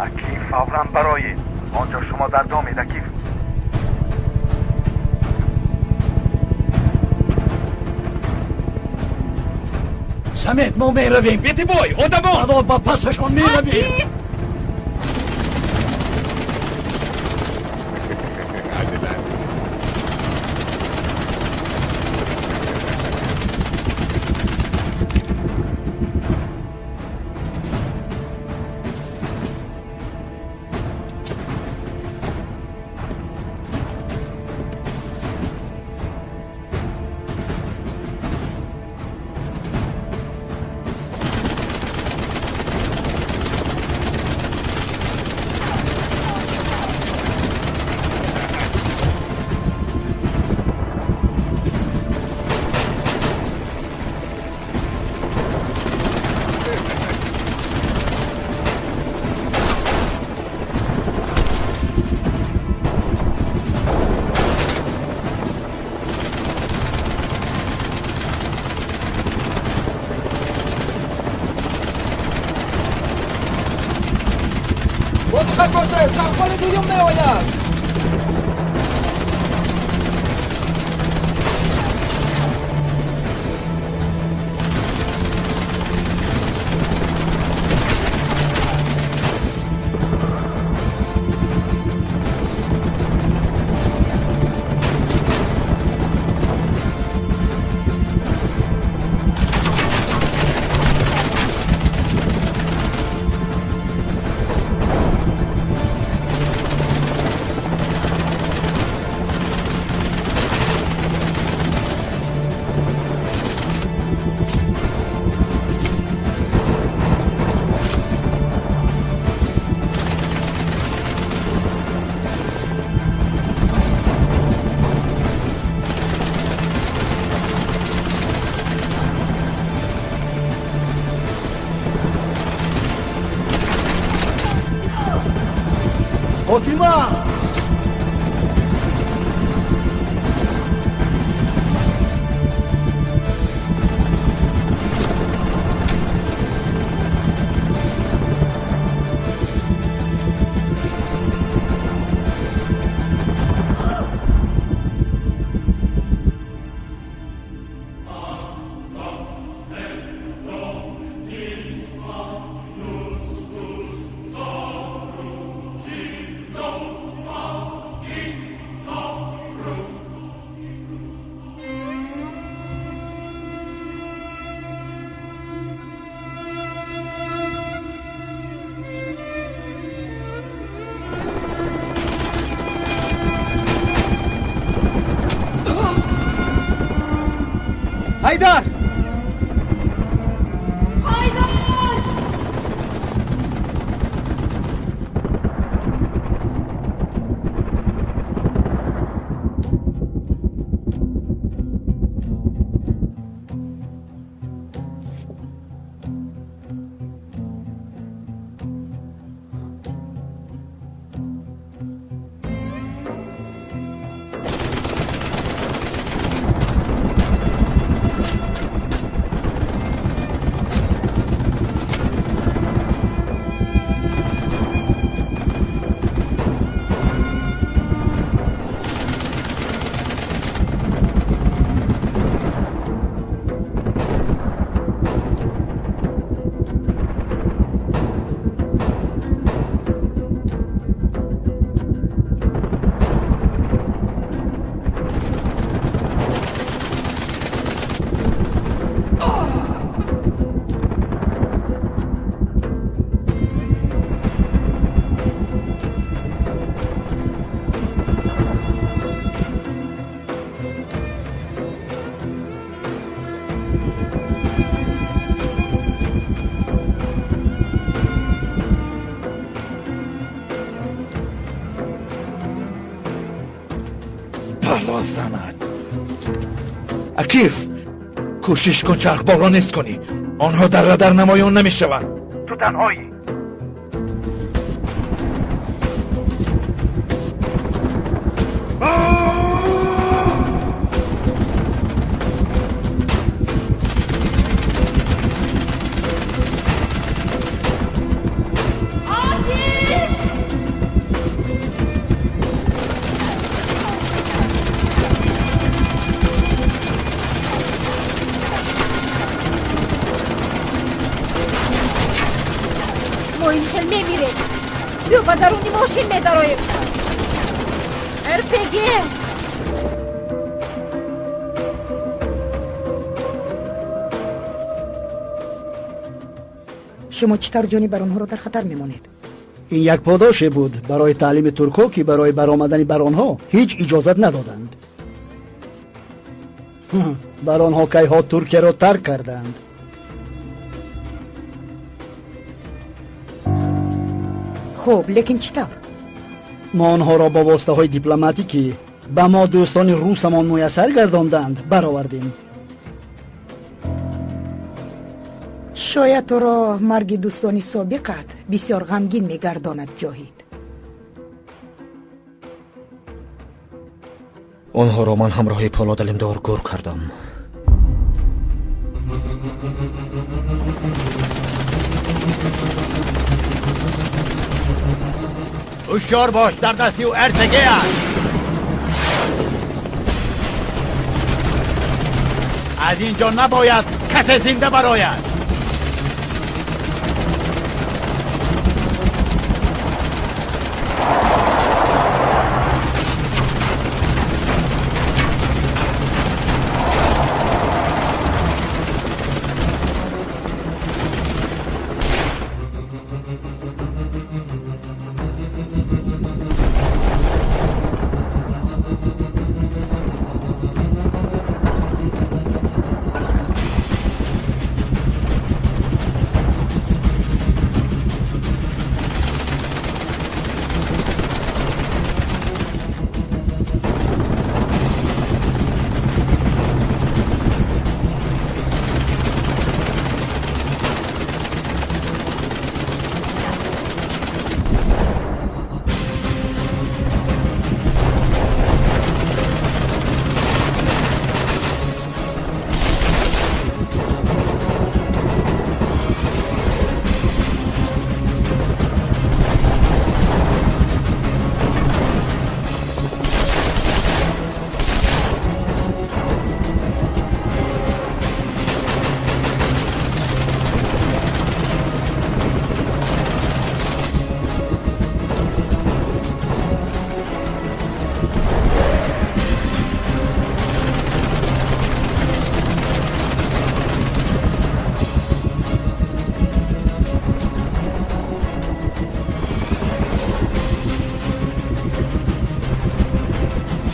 عکیف فوراً برایید. آنجا شما در دامید عکیف. سمیت ما میرویم. بیتی بای آدما با پسشون میرویم. دقت باشه چرخال دویم میآید. فاطمه حیدر زند عکیف کوشش کن چرخ بارا نیست کنی. آنها در نمایان نمی شوند. تو تنهایی. آتیش نمیره. بیا با درونی ماشین میدارایم. ارپگی شما چطور جانی بر آنها را در خطر میمانید؟ این یک پاداش بود برای تعلیم ترک‌ها که برای برآمدن بر آنها هیچ اجازت ندادند. بر آنها کیها ترکیه را ترک کردند. خب لیکن چطور؟ ما آنها را با واسطه های دیپلماتیکی به ما دوستان روسمان میسر گرداندند برآوردیم. شاید تو را مرگ دوستانی سابقت بسیار غمگین میگرداند جاهید. آنها را من همراه پولاد علمدار گور کردم. هوشیار باش، در دستی او ارتگی است. از اینجا نباید کسی زنده براید.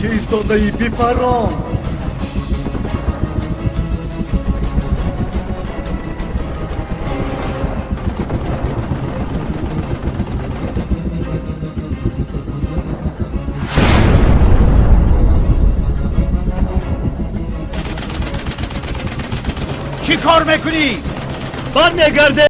چه ایستاده ای بیپرام؟ چی کار میکنی؟ برمیگرده